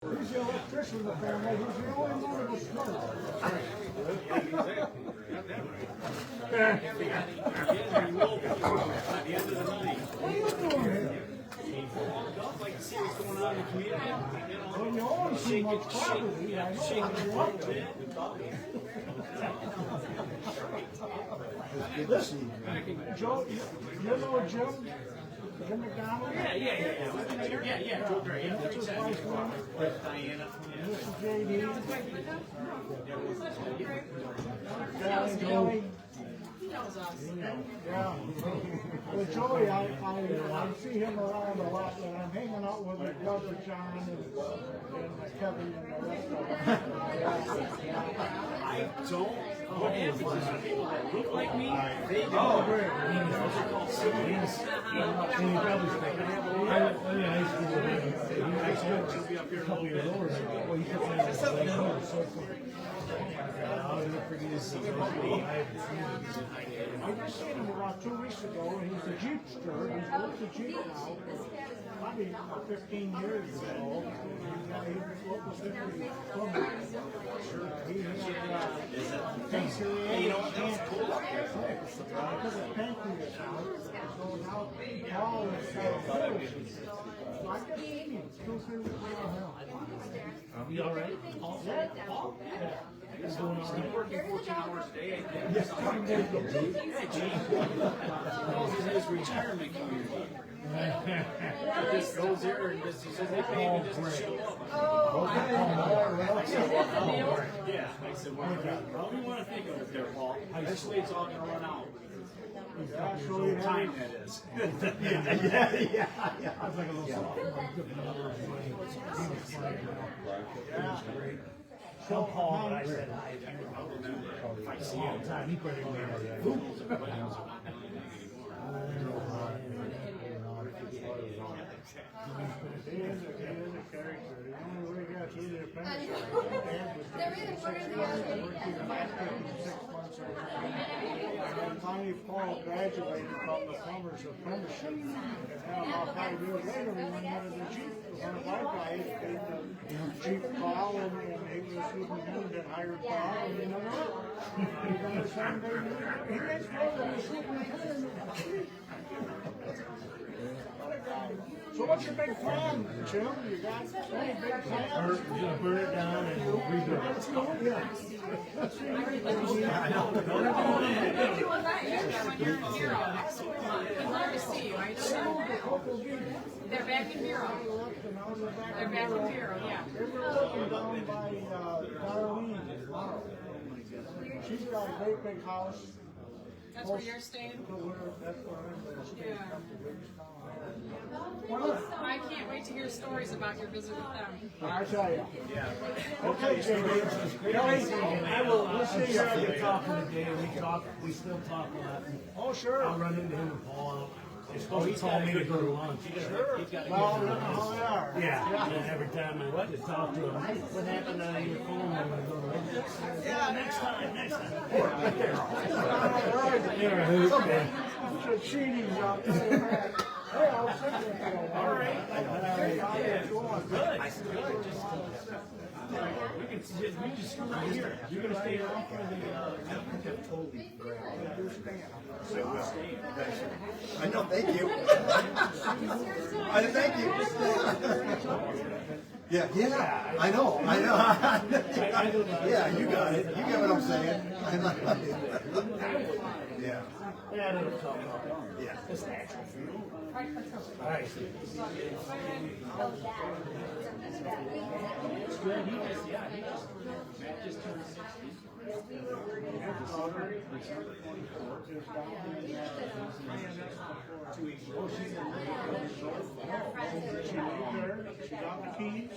He's the electrician in the family. He's the only one that was smart. What are you doing here? I'd like to see what's going on in the community. Well, you own too much property. I know. I love it. Listen, Joe, you know Jim? Jim McDonald? Yeah. Joe Gray, yeah. That's his wife's name. Diana. This is JD. Joey. Yeah. Well, Joey, I see him around a lot, and I'm hanging out with my brother John and Kevin and the rest of them. I don't. What happens is people that look like me, they do. Oh, great. She'll be up here a couple years older. I just seen him about 2 weeks ago, and he's a Jeepster. He's worked a Jeep now, probably 15 years ago. He was with the plumber. He thinks he can't cool up here. Because of pancreas out. So now Paul is so I guess he's 2 3 weeks ago. You all right? Yeah. He's doing all right. Working 14 hours a day, I think. Yes, Calls it his retirement community. This goes there and this, he says they pay him just to show up. Yeah, I said, well, what do you want to think of it there, Paul? This way it's all going to run out. What time that is. yeah. I was like a little soft. Tell Paul that I said hi. If I see him all the time, he probably won't He is a character. The only way he got through the apprenticeship and finally Paul graduated from the plumber's apprenticeship. And now about 5 years later, we went into the Jeep. One of our guys paid the Jeep Paul, and he was superintendent that hired Paul, and you know what? He's on the same day. He makes more than the superintendent. So what's your big plan, Jim? You got any big plans? We're gonna burn it down and rebuild it. Yeah. I'd love to see you. They're back in Bureau. They're back in Bureau, yeah. They were looking down by Darlene. She's got a great big house. That's where you're staying? That's where I'm staying. I can't wait to hear stories about your visit with them. I tell you. Okay, JD. We'll see you after talking today. We still talk a lot. Oh, sure. I'll run into him and Paul. They're supposed to call me to go to lunch. Sure. Well, you know how they are. Yeah, and every time I talk to him, what happened on your phone when we go to lunch? Yeah, next time. You're a hoot, man. Some cheating out there. Hey, I'll send you. All right. Good. We just right here. You're going to stay around for the. I know, thank you. Thank you. Yeah, I know. Yeah, you got it. You get what I'm saying. Yeah. Yeah. It's natural for you. All right. Matt just turned 60. She got the keys.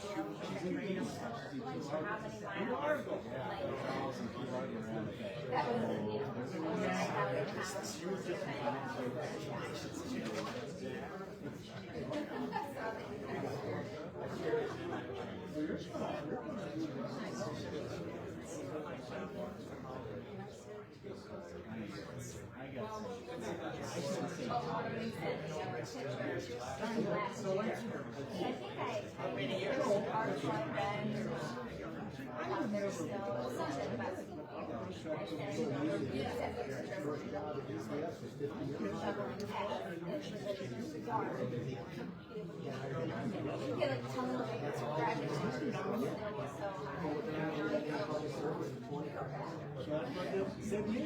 Said me,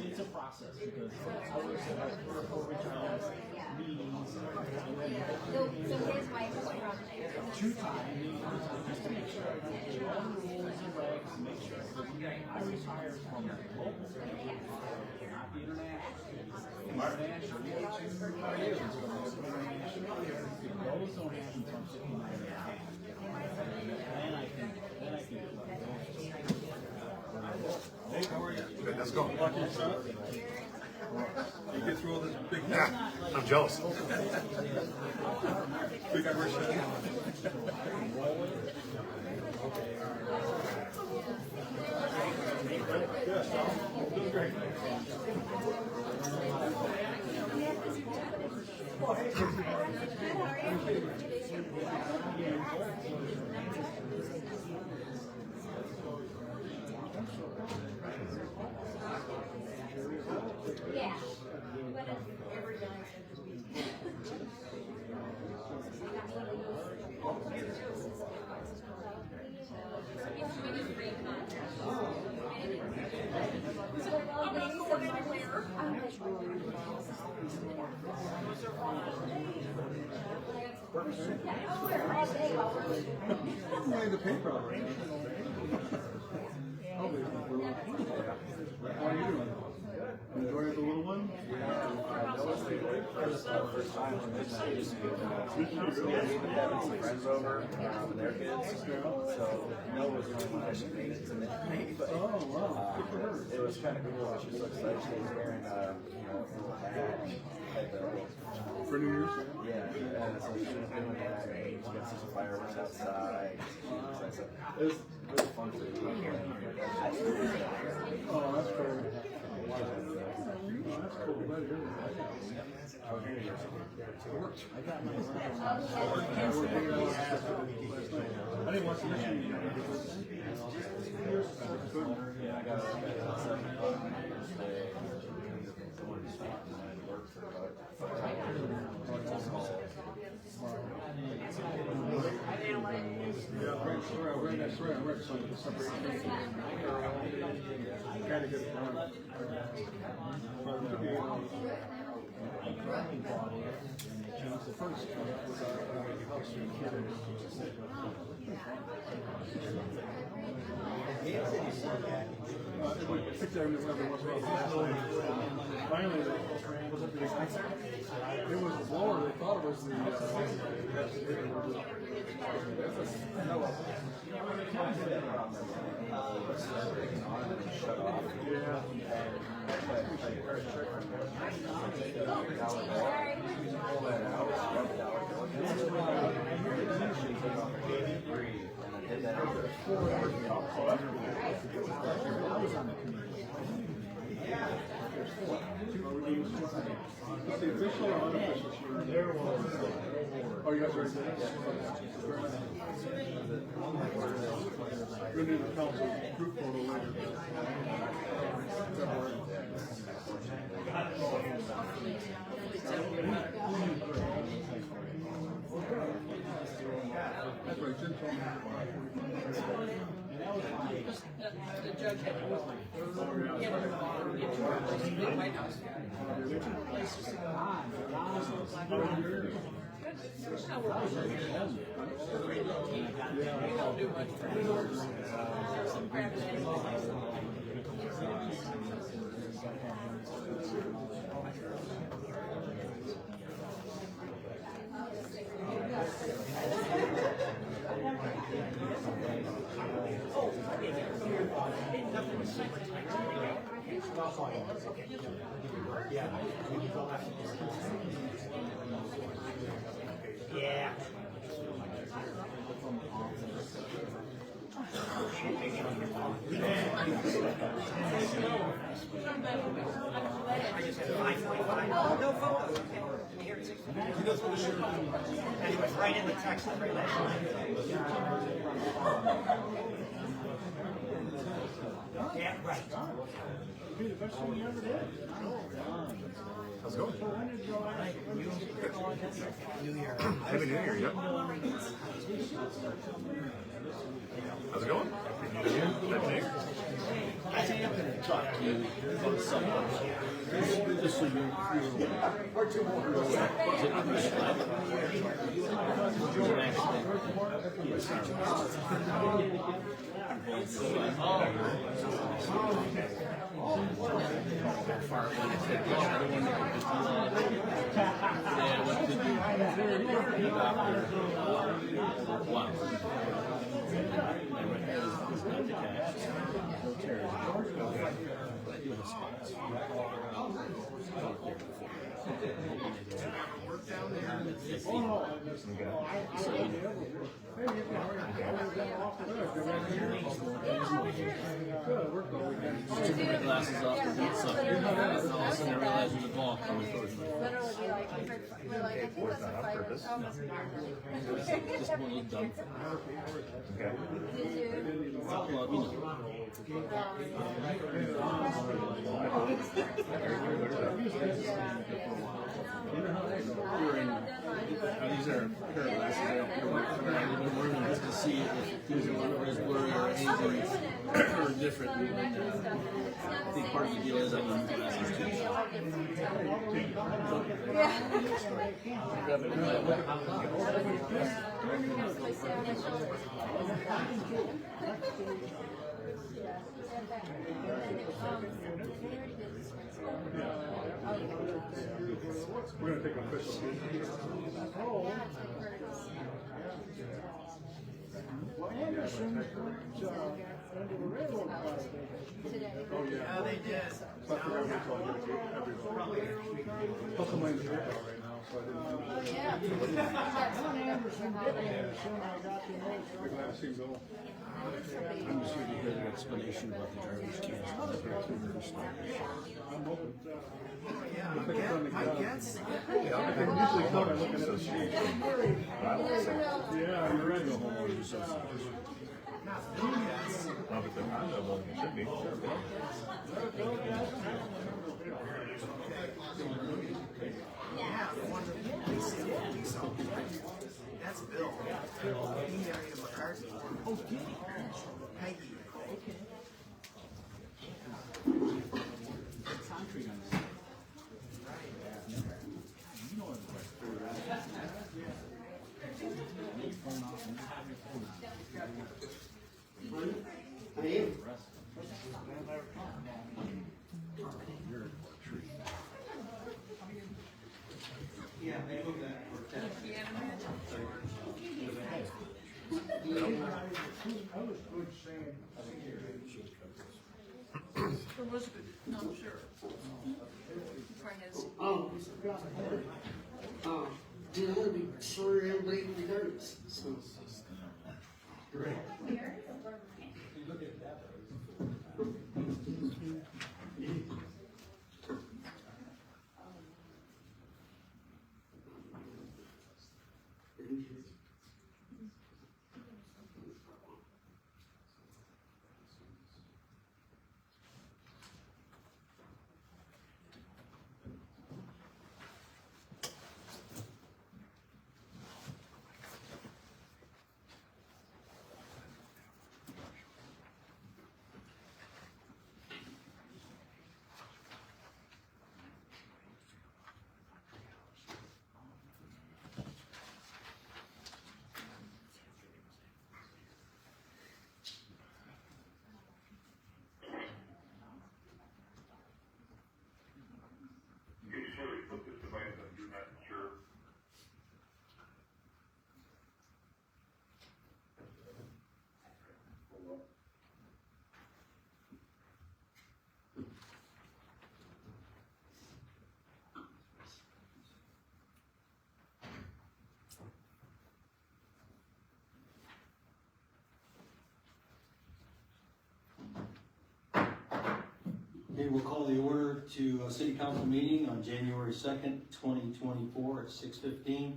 It's a process because I was for retirement meetings. So his wife is from there. 2 times just to make sure I get all the rules and regs and make sure I retire from the local, not the international. International, you get 2 more years from the international. Those don't happen until 59 years. Then I can Hey, how are you? Good, let's go. Watching your shot? You get through all this big Yeah, I'm jealous. big Irish shot? Doing great. Yeah. I'm reading the paper already. How are you doing? Enjoying the little one? Having some friends over and their kids. So Noah was the only one I should meet to meet. But Oh, wow. Good for her. it was kind of cool. She was so excited. She was wearing a little hat. Like For New Year's? yeah, and so she was doing that. And she got some fireworks outside. So it was really fun for the weekend. Oh, that's cool. Oh, that's cool. Glad to hear that. I didn't watch the issue. Yeah, I got 7 o'clock on New Year's Day. I worked for Yeah, right, sorry, I'm right, so I'm separate. Kind of get it done. But it could be, the first picked there every once in a while. Finally, it was a blower. They thought it was the. Is the official or unofficial shirt? Oh, you guys already did it? We're going to do the council group photo later. February. That's right, Jim told me. The judge had to move. He had to move on. He had to move to the White House. Places to go. Now we're pretty low key. We don't do much for some private entities. Yeah. No photos. Here at 6. And he was right in the text of the last line. Yeah, right. Be the best thing you ever did. How's it going? So when did your last? New Year. Happy New Year, yep. How's it going? Happy New Year. I think I'm going to talk to you about someone. Just so you're is it Chris Flagg? It was an accident. Wow. Took my glasses off and beat something. And all of a sudden I realized there's a ball coming towards me. Literally be like, we're like, I think that's a fire. Oh, must be Just one little dump. Did you? Well, you know. These are a pair of glasses I've been wearing them just to see if these are as blurry or anything or different. I think part of the deal is I need glasses too. We're gonna take an official picture. Well, Anderson's under the railroad car. Oh, yeah. They did. I forgot we told you to take everyone. Plus, I'm in here right now, so I didn't. One Anderson, Anderson, I got the most. The glass seems old. I'm just here to hear the explanation about the garbage cans. I'm open. Yeah, Looks like it's on the I ground. guess. I can usually tell by looking at the sheet. Yeah, you're right. Not if they're not, well, it should be. Yeah, the one that we saw. That's Bill. He married a McCarthy. Oh, did he? Peggy. It was good. No, sure. Probably has. Did only be sorry I'm late regardless. So. Great. Okay, we'll call the order to a city council meeting on January 2nd, 2024 at 6:15.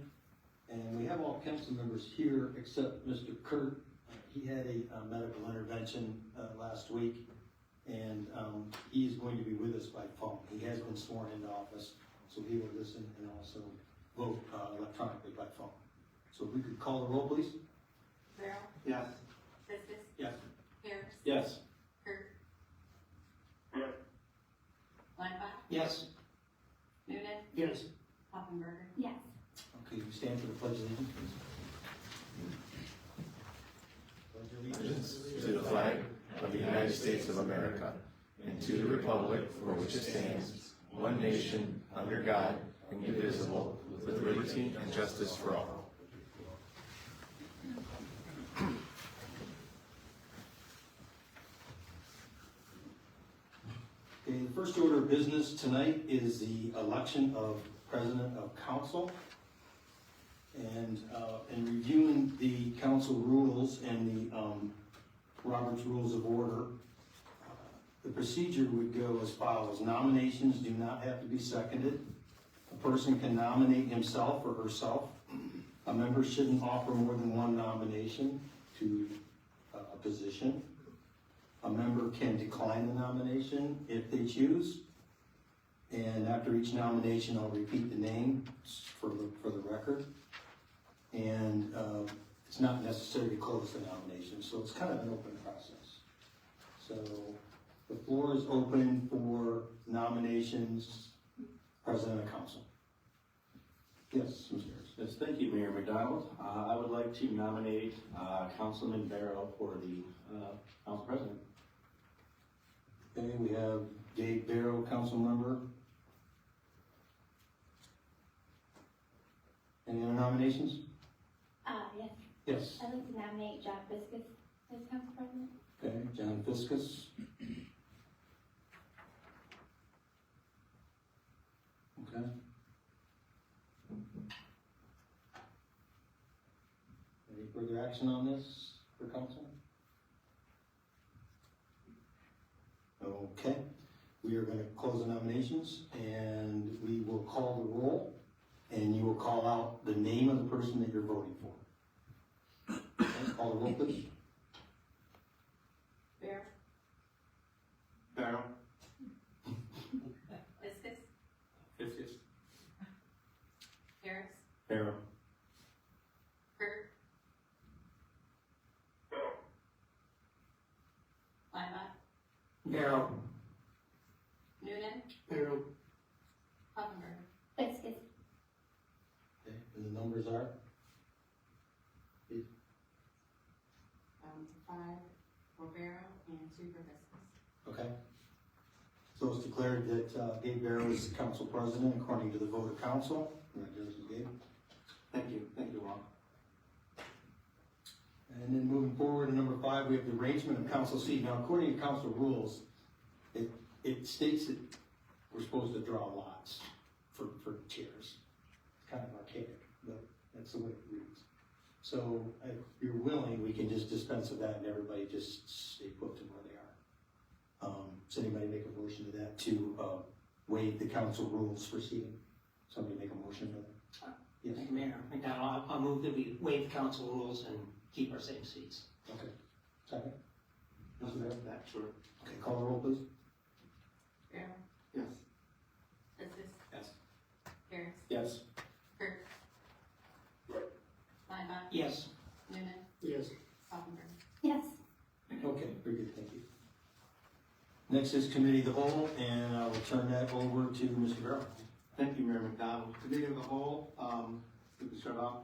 And we have all council members here except Mr. Kurt. He had a medical intervention last week, and he is going to be with us by phone. He has been sworn into office, so he will listen and also vote electronically by phone. So if we could call the roll, please. Farrell, Yes. Fiskus, Yes. Harris, Yes. Kurt, Yes. Lightfoot, Yes. Noonan, Yes. Hoppenberger. Yes. Okay, we stand for the pledge of allegiance, please. Allegiance to the flag of the United States of America and to the republic for which it stands, one nation, under God, indivisible, with liberty and justice for all. Okay, the first order of business tonight is the election of president of council. And in reviewing the council rules and the Robert's Rules of Order, the procedure would go as follows. Nominations do not have to be seconded. A person can nominate himself or herself. A member shouldn't offer more than one nomination to a position. A member can decline the nomination if they choose. And after each nomination, I'll repeat the name for the record. And it's not necessary to close the nomination, so it's kind of an open process. So the floor is open for nominations, President of Council. Yes, Mr. Harris. Yes, thank you, Mayor McDonald. I would like to nominate Councilman Barrow for the council president. Okay, we have Dave Barrow, council member. Any other nominations? Yes. Yes. I'd like to nominate John Fiskus as council president. Okay, John Fiskus. Okay. Any further action on this for council? Okay, we are going to close the nominations and we will call the roll and you will call out the name of the person that you're voting for. Okay, call the roll, please. Barrett, Barrow. Fiskus, Fiskus. Harris, Barrow. Kurt, Lightfoot, Barrow. Noonan, Barrow. Hoppenberger. Fiskus. Okay, and the numbers are? 5 for Barrow and 2 for Fiskus. Okay. So it's declared that Gabe Barrow is the council president according to the vote of council. Congratulations, Gabe. Thank you, Ron. And then moving forward to number 5, we have the arrangement of council seat. Now, according to council rules, it states that we're supposed to draw lots for chairs. It's kind of archaic, but that's the way it reads. So if you're willing, we can just dispense with that and everybody just stay put to where they are. Does anybody make a motion to that to waive the council rules for seating? Somebody make a motion for that? Yes. Thank you, Mayor McDonald. I'll move that we waive council rules and keep our same seats. Okay. Second? That, sure. Okay, call the roll, please. Barrow, Yes. Fiskus, Yes. Harris, Yes. Kurt, Lightfoot, Yes. Noonan, Yes. Hoppenberger. Yes. Okay, very good, thank you. Next is committee of the whole, and I will turn that over to Mr. Barrow. Thank you, Mayor McDonald. Committee of the whole, we can start off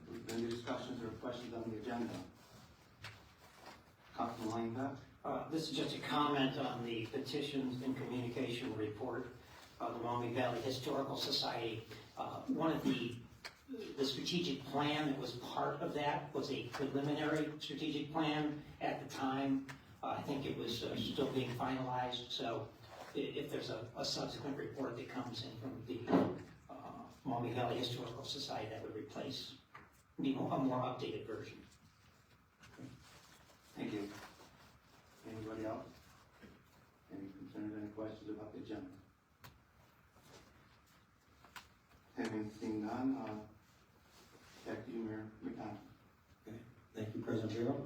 with any discussions or questions on the agenda. Councilman Lightfoot. This is just a comment on the petitions and communication report of the Maumee Valley Historical Society. One of the strategic plan that was part of that was a preliminary strategic plan at the time. I think it was still being finalized, so if there's a subsequent report that comes in from the Maumee Valley Historical Society, that would replace, be a more updated version. Thank you. Anybody else? Any concerns, any questions about the agenda? Having seen none, back to you, Mayor McDonald. Okay, thank you, President Barrow.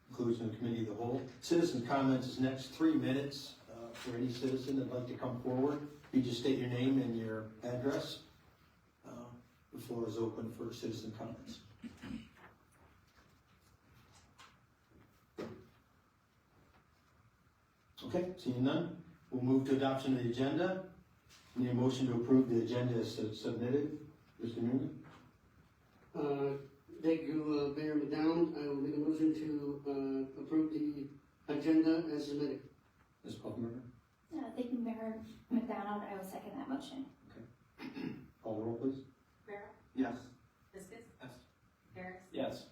Conclusion of the committee of the whole. Citizen comments is next 3 minutes for any citizen that'd like to come forward. You just state your name and your address. The floor is open for citizen comments. Okay, seeing none, we'll move to adoption of the agenda. Need a motion to approve the agenda as submitted. Mr. Newman? Thank you, Mayor McDonald. I will make a motion to approve the agenda as submitted. Ms. Puffenberger? Thank you, Mayor McDonald. I will second that motion. Call the roll, please. Rivera? Yes. Viscus? Yes. Harris? Yes.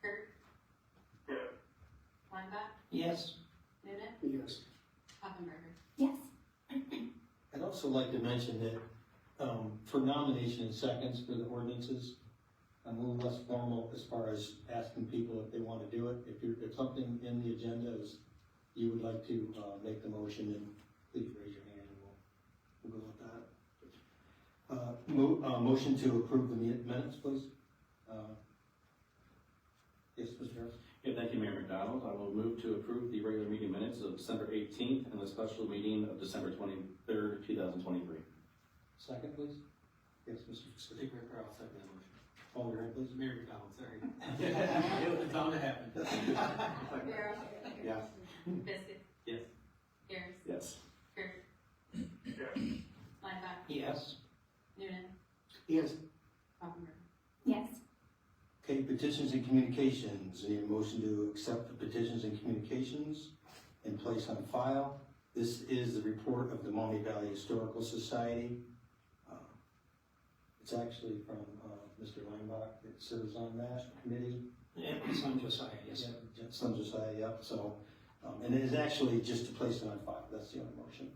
Kurt? Weinbach? Yes. Noonan? Yes. Hoffenberger? Yes. I'd also like to mention that for nomination and seconds for the ordinances, I'm a little less formal as far as asking people if they want to do it. If something in the agenda is, you would like to make the motion, then please raise your hand and we'll go with that. Motion to approve the minutes, please. Yes, Mr. Harris? Yeah, thank you, Mayor McDonald. I will move to approve the regular meeting minutes of December 18th and the special meeting of December 23rd, 2023. Second, please. Yes, Mr. Fiskus. I'll second that motion. Call the roll, please. Mayor McDonald, sorry. It's bound to happen. Rivera? Yes. Viscus? Yes. Harris? Yes. Kurt? Weinbach? Yes. Noonan? Yes. Hoffenberger? Yes. Okay, petitions and communications. I need a motion to accept the petitions and communications and place on file. This is the report of the Maumee Valley Historical Society. It's actually from Mr. Weinbach that serves on that committee. Yeah, son Josiah, yes. Yeah, Son Josiah, yep. So, and it is actually just to place it on file. That's the only motion.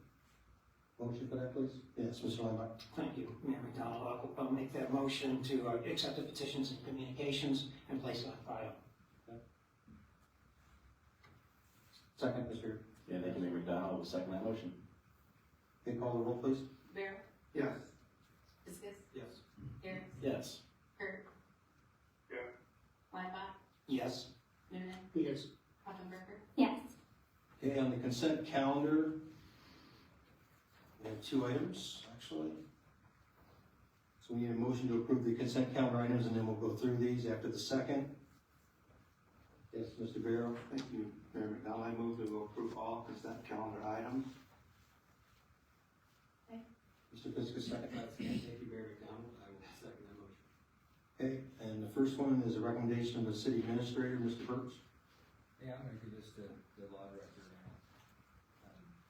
Motion for that, please? Yes, Mr. Weinbach. Thank you, Mayor McDonald. I'll make that motion to accept the petitions and communications and place it on file. Second, Mr. Yeah, thank you, Mayor McDonald. I will second that motion. Okay, call the roll, please. Rivera? Yes. Viscus? Yes. Harris? Yes. Kurt? Weinbach? Yes. Noonan? Yes. Hoffenberger? Yes. Okay, on the consent calendar, we have 2 items, actually. So we need a motion to approve the consent calendar items, and then we'll go through these after the second. Yes, Mr. Barrow? Thank you, Mayor McDonald. I move to approve all consent calendar items. Mr. Fiskus, second. Thank you, Mayor McDonald. I will second that motion. Okay, and the first one is a recommendation of the city administrator, Mr. Burks. Yeah, I'm gonna give this to the law director now.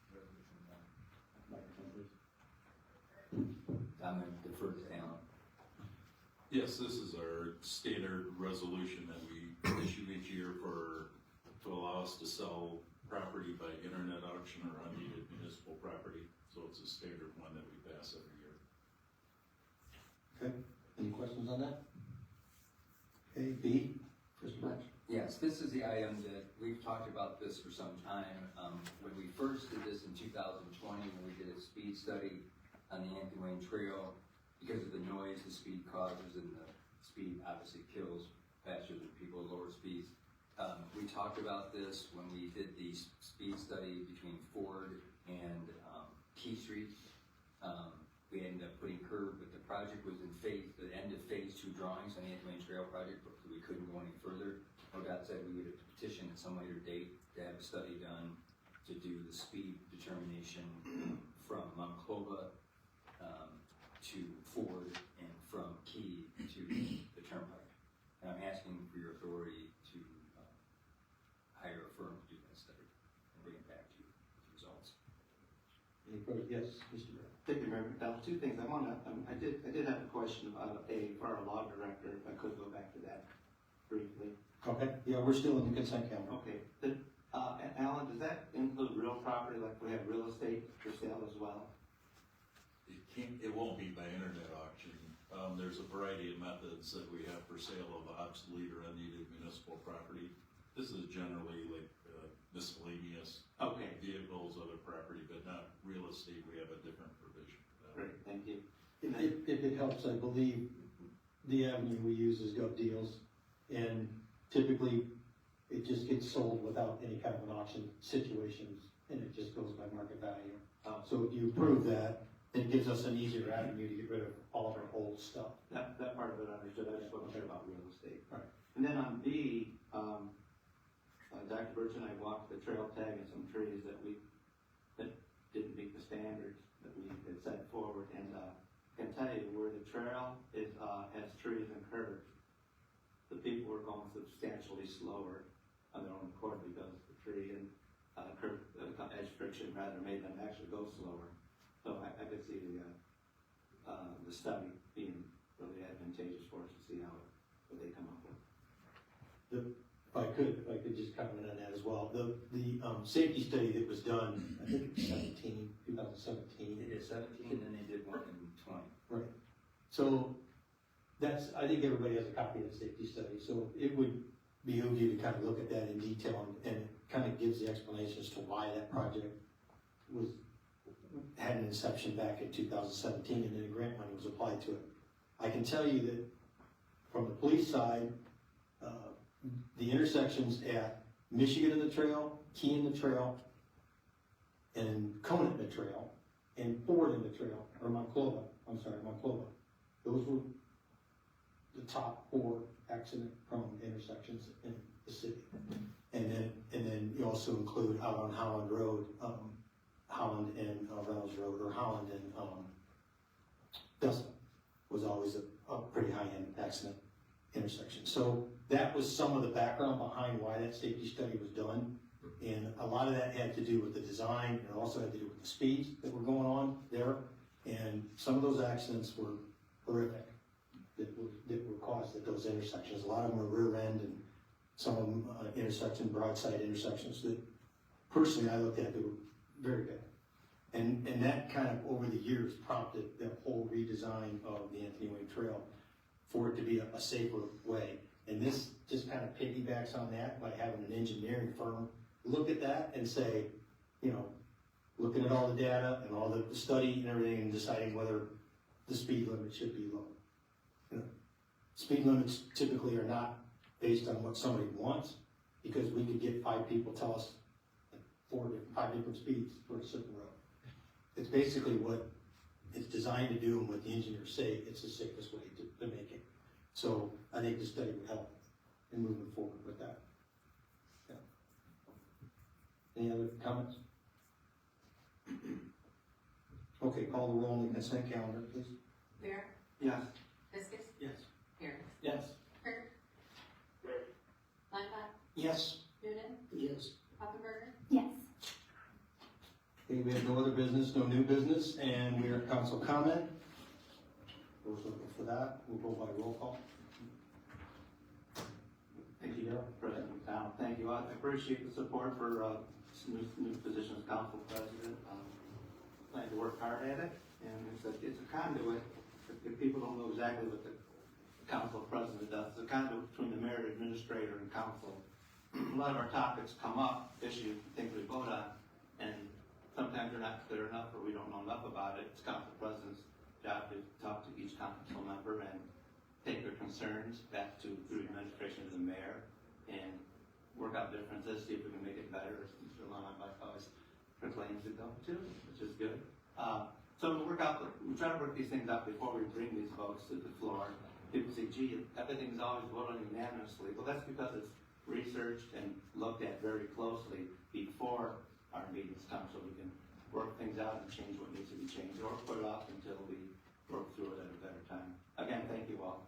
Resolution 1. Microphone, please. I'm gonna defer to Alan. Yes, this is our standard resolution that we issue each year to allow us to sell property by internet auction or unneeded municipal property. So it's a standard one that we pass every year. Okay, any questions on that? Okay, B, Mr. Burks. Yes, this is the item that we've talked about this for some time. When we first did this in 2020, when we did a speed study on the Anthony Wayne Trail, because of the noise the speed causes and the speed obviously kills faster than people at lower speeds. We talked about this when we did the speed study between Ford and Key Street. We ended up putting curb, but the project was in the end of phase 2 drawings on the Anthony Wayne Trail project, but we couldn't go any further. ODOT said we would petition at some later date to have a study done to do the speed determination from Monclova to Ford and from Key to the Turnpike. And I'm asking for your authority to hire a firm to do that study and bring it back to you with results. Any further? Yes, Mr. Burks. Thank you, Mayor McDonald. 2 things. I did have a question about for our law director, if I could go back to that briefly. Okay, yeah, we're still in the consent calendar. Okay. Alan, does that include real property, like we have real estate for sale as well? It won't be by internet auction. There's a variety of methods that we have for sale of obsolete or unneeded municipal property. This is generally like miscellaneous vehicles, other property, but estate, we have a different provision. Great, thank you. If it helps, I believe the avenue we use is Gov Deals, and typically it just gets sold without any kind of an auction situations, and it just goes by market value. So if you approve that, it gives us an easier avenue to get rid of all of our old stuff. That part of it I understood, I just wasn't sure about real estate. Right. And then on B, Dr. Birch and I walked the trail tag and some trees that didn't meet the standards that we had set forward, and I can tell you where the trail has trees and curves, the people were going substantially slower on their own accord because the tree and curve edge friction rather made them actually go slower. So I could see the study being really advantageous for us to see what they come up with. If I could just comment on that as well. The safety study that was done, I think it was 2017. They did 17 and then they did one in 20. Right. So I think everybody has a copy of the safety study. So it would behoove you to kind of look at that in detail, and it kind of gives the explanation as to why that project had an inception back in 2017, and then grant money was applied to it. I can tell you that from the police side, the intersections at Michigan in the Trail, Key in the Trail, and Conant in the Trail, and Ford in the Trail, or Monclova, those were the top 4 accident-prone intersections in the city. And then you also include out on Holland Road, Holland and Reynolds Road, or Holland and Delta was always a pretty high-end accident intersection. So that was some of the background behind why that safety study was done. And a lot of that had to do with the design, and also had to do with the speeds that were going on there. And some of those accidents were horrific that were caused at those intersections. A lot of them were rear end, and some of them broadside intersections that personally I looked at, they were very bad. And that kind of over the years prompted the whole redesign of the Anthony Wayne Trail for it to be a safer way. And this just kind of piggybacks on that by having an engineering firm look at that and say, looking at all the data and all the study and everything, and deciding whether the speed limit should be low. Speed limits typically are not based on what somebody wants, because we could get 5 people tell us 5 different speeds for a certain road. It's basically what it's designed to do, and what the engineers say it's the safest way to make it. So I think the study would help in moving forward with that. Yeah. Any other comments? Okay, call the roll on the consent calendar, please. Bear? Yes. Viscus? Yes. Harris? Yes. Kirk? Lightfoot? Yes. Noonan? Yes. Poppenberger? Yes. Okay, we have no other business, no new business, and we are at council comment. Those looking for that, we'll go by roll call. Thank you, President McDonald. Thank you. I appreciate the support for new position as council president. Plan to work hard at it, and it's a conduit. If people don't know exactly what the council president does, it's a conduit between the mayor, administrator, and council. A lot of our topics come up, issues, things we vote on, and sometimes they're not clear enough, or we don't know enough about it. It's council president's job to talk to each council member and take their concerns back through administration to the mayor, and work out differences, see if we can make it better, as Mr. Lon always proclaims to go to, which is good. So we try to work these things out before we bring these votes to the floor. People say, gee, everything's always voted unanimously. Well, that's because it's researched and looked at very closely before our meetings come, so we can work things out and change what needs to be changed, or put it off until we work through it at a better time. Again, thank you all.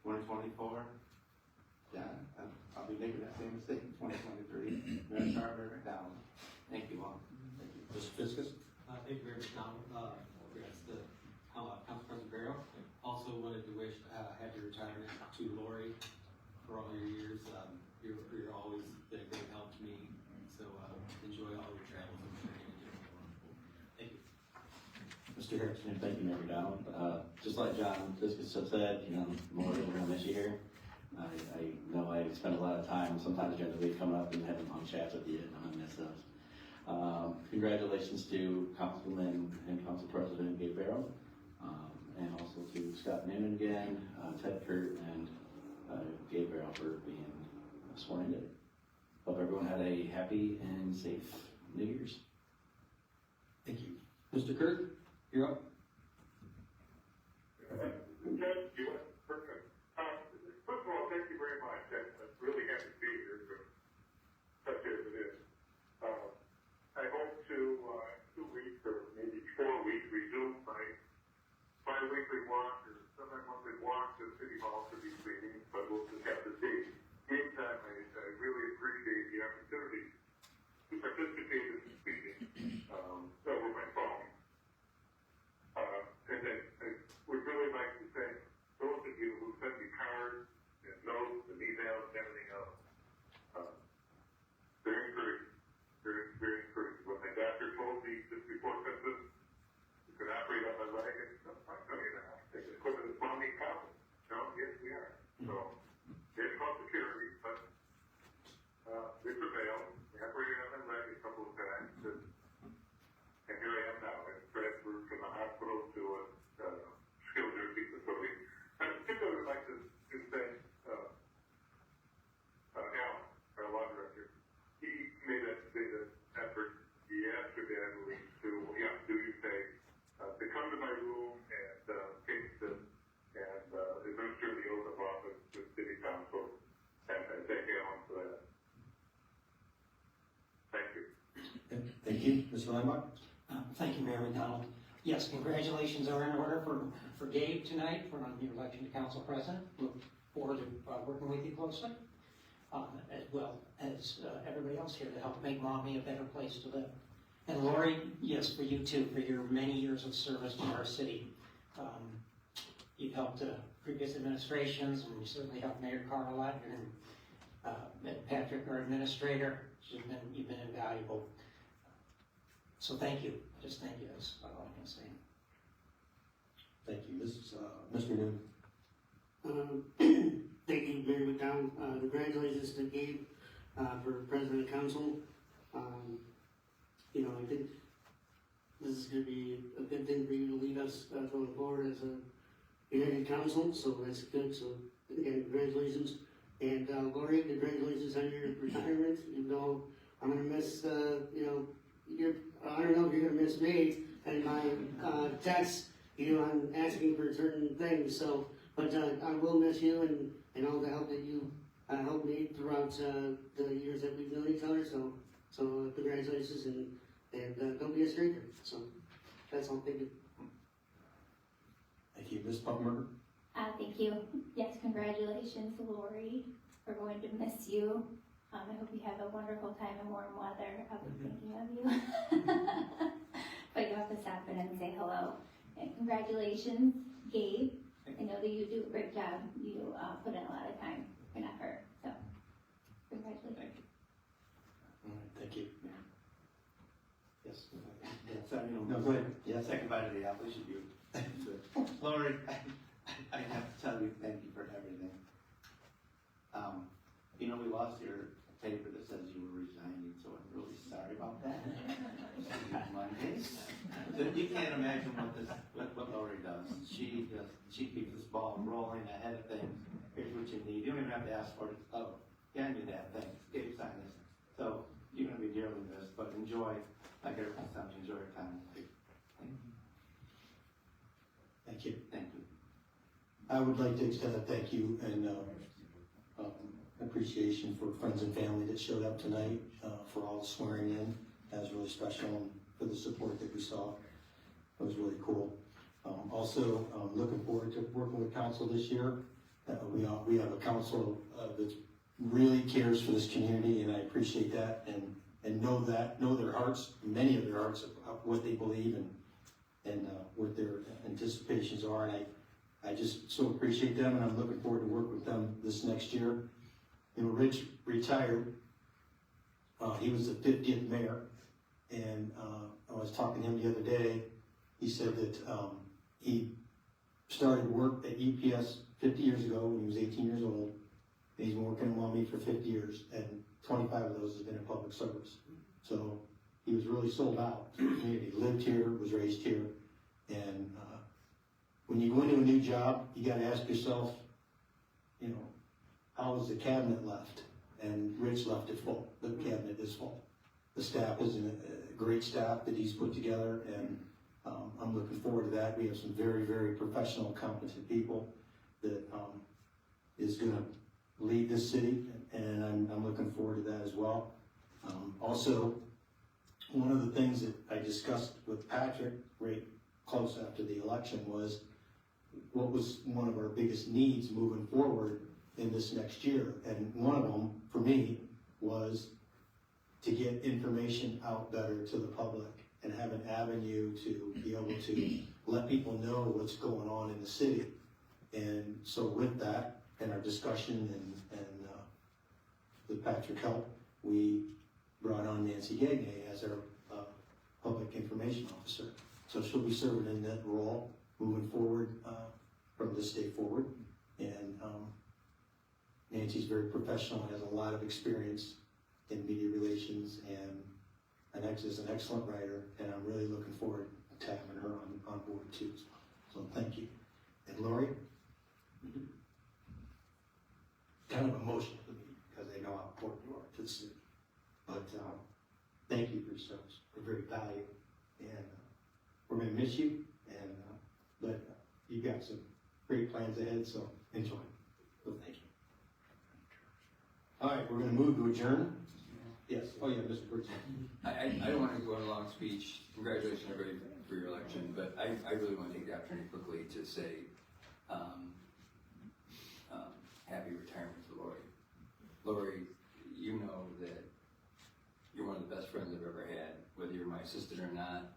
2024, yeah, I'll be making that same mistake in 2023. Mayor Carver, McDonald. Thank you all. Thank you. Mr. Fiskus? Thank you, Mayor McDonald. Congrats to Council President Barrow. Also wanted to wish happy retirement to Lori for all your years. You're always been a great help to me. So enjoy all your travels. I'm sure you're going to do wonderful. Thank you. Mr. Harrison, thank you, Mayor McDonald. Just like John Fiskus said, Lori, we're gonna miss you here. I know I spend a lot of time sometimes during the week coming up and having long chats at the end. I'm gonna miss those. congratulations to Councilman and Council President Gabe Barrow, and also to Scott Noonan again, Ted Kurt, and Gabe Barrow for being sworn in today. Hope everyone had a happy and safe New Year's. Thank you. Mr. Kurt, you're up. Perfect. First of all, thank you very much. I'm really happy to be here for such as it is. I hope to, 2 weeks or maybe 4 weeks, resume my bi-weekly walk or semi-monthly walk to City Hall for these meetings, but we'll just have to see. Meantime, I really appreciate the opportunity to participate in this meeting over my phone. And I would really like to thank those of you who sent me cards and notes and emails and everything else. Very encouraging. Very, very encouraging. When my doctor told me just before Christmas you could operate on my leg, I'm telling you now, they could put it in mommy coffin. No, yes, we are. So, it's complicated, but we prevailed. We operated on my leg a couple of times, and here I am now. I'm transferred from the hospital to a skilled nursing facility. I particularly would like to thank Alan, our law director. He made an effort yesterday, I believe, to come to my room and administer the oath of office to City Council. And I thank Alan for that. Thank you. Thank you. Mr. Lambach? Thank you, Mayor McDonald. Yes, congratulations are in order for Gabe tonight for your election to council president. Look forward to working with you closely, as well as everybody else here to help make Maumee a better place to live. And Lori, yes, for you too, for your many years of service to our city. You've helped previous administrations, and you certainly helped Mayor Carl a lot, and Patrick, our administrator. You've been invaluable. So thank you. Just thank you. That's about all I can say. Thank you. This is Mr. Newman. Thank you, Mayor McDonald. Congratulations to Gabe for President of Council. You know, I think this is going to be a good thing for you to lead us going forward as a united council, so that's good. So again, congratulations. And Lori, congratulations on your retirement. Even though I'm going to miss, you know, I don't know if you're going to miss me and my texts, you know, I'm asking for certain things. So, but I will miss you and all the help that you helped me throughout the years that we've known each other. So congratulations and don't be a stranger. So that's all. Thank you. Thank you. Ms. Pumper? Thank you. Yes, congratulations, Lori. We're going to miss you. I hope you have a wonderful time in warm weather. I'll be thinking of you. But you have to stop in and say hello. And congratulations, Gabe. I know that you do a great job. You put in a lot of time and effort. So, congratulations. All right, thank you. Yes. No, go ahead. Yeah, second bite of the apple, should you? Lori, I have to tell you, thank you for everything. You know, we lost your paper that says you were resigning, so I'm really sorry about that. Mondays. You can't imagine what Lori does. She keeps this ball rolling ahead of things. Here's what you need. You don't even have to ask for it. Oh, yeah, I knew that. Thanks. Gabe signed this. So you're going to be dearly missed, but enjoy, like everyone sounds, enjoy your time. Thank you. Thank you. I would like to extend a thank you and appreciation for friends and family that showed up tonight for all the swearing in. That was really special, and for the support that we saw. It was really cool. Also, looking forward to working with council this year. We have a council that really cares for this community, and I appreciate that, and know their hearts, many of their hearts, of what they believe and what their anticipations are. And I just so appreciate them, and I'm looking forward to work with them this next year. You know, Rich retired. He was the 50th mayor, and I was talking to him the other day. He said that he started work at UPS 50 years ago when he was 18 years old. And he's been working in Maumee for 50 years, and 25 of those have been in public service. So he was really sold out to the community, lived here, was raised here, and when you go into a new job, you gotta ask yourself, you know, how is the cabinet left? And Rich left it full. The cabinet is full. The staff is a great staff that he's put together, and I'm looking forward to that. We have some very, very professional, competent people that is gonna lead this city, and I'm looking forward to that as well. Also, one of the things that I discussed with Patrick right close after the election was what was one of our biggest needs moving forward in this next year. And one of them, for me, was to get information out better to the public and have an avenue to be able to let people know what's going on in the city. And so with that, and our discussion and with Patrick's help, we brought on Nancy Gagne as our public information officer. So she'll be serving in that role moving forward from this day forward. And Nancy's very professional, has a lot of experience in media relations, and is an excellent writer, and I'm really looking forward to having her on board too. So thank you. And Lori? Kind of emotional to me because I know how important you are to the city. But thank you for your service. We're very valuable, and we're going to miss you. And but you've got some great plans ahead, so enjoy. So thank you. All right, we're going to move to adjourn. Yes. Oh yeah, Mr. Burton. I don't want to go on a long speech. Congratulations, everybody, for your election, but I really want to take the opportunity quickly to say happy retirement to Lori. Lori, you know that you're one of the best friends I've ever had, whether you're my assistant or not.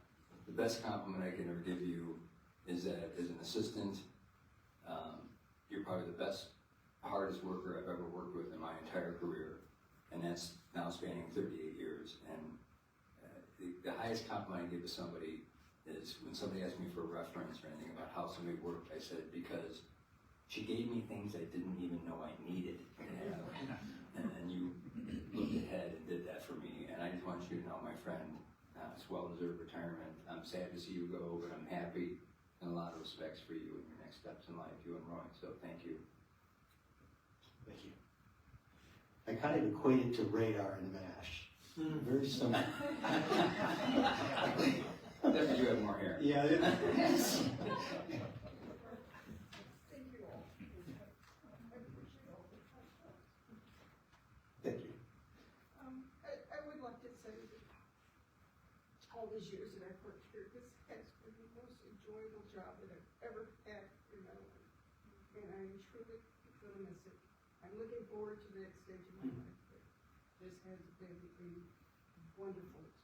The best compliment I can ever give you is that as an assistant, you're probably the best, hardest worker I've ever worked with in my entire career, and that's now spanning 38 years. And the highest compliment I give to somebody is when somebody asks me for a reference or anything about how somebody worked, I said, because she gave me things I didn't even know I needed to have. And then you looked ahead and did that for me. And I just want you to know, my friend, it's well-deserved retirement. I'm sad to see you go, but I'm happy in a lot of respects for you and your next steps in life, you and Roy. So thank you. Thank you. I kind of equate it to radar and MASH. Very similar. Definitely you have more hair. Yeah. Thank you. I would like to say that all these years that I've worked here, this has been the most enjoyable job that I've ever had in my life. And I'm truly going to miss it. I'm looking forward to the next stage of my life. But this has been a wonderful experience.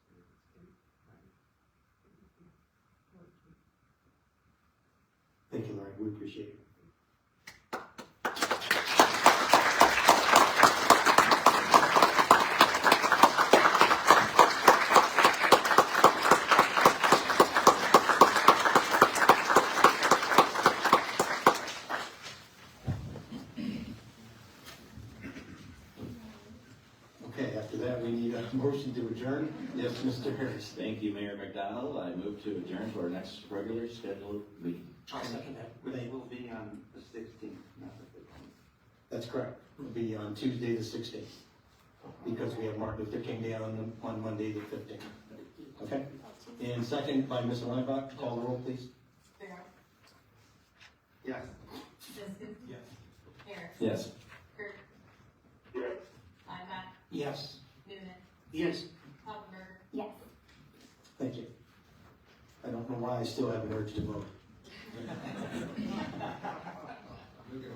Thank you, Lauren. We appreciate it. Okay, after that, we need a motion to adjourn. Yes, Mr. Harris. Thank you, Mayor McDonald. I move to adjourn to our next regularly scheduled meeting. I'll second that. Which will be on the 16th, not the 15th. That's correct. It'll be on Tuesday the 16th, because we have Martin Luther King Day on Monday the 15th. Okay? And second by Ms. Weinbach. Call the roll, please. Fair. Yes. Justin? Yes. Harris? Yes. Kirk? Yes. Weinbach? Yes. Newman? Yes. Hoppenberger? Yes. Thank you. I don't know why I still have an urge to vote. Look at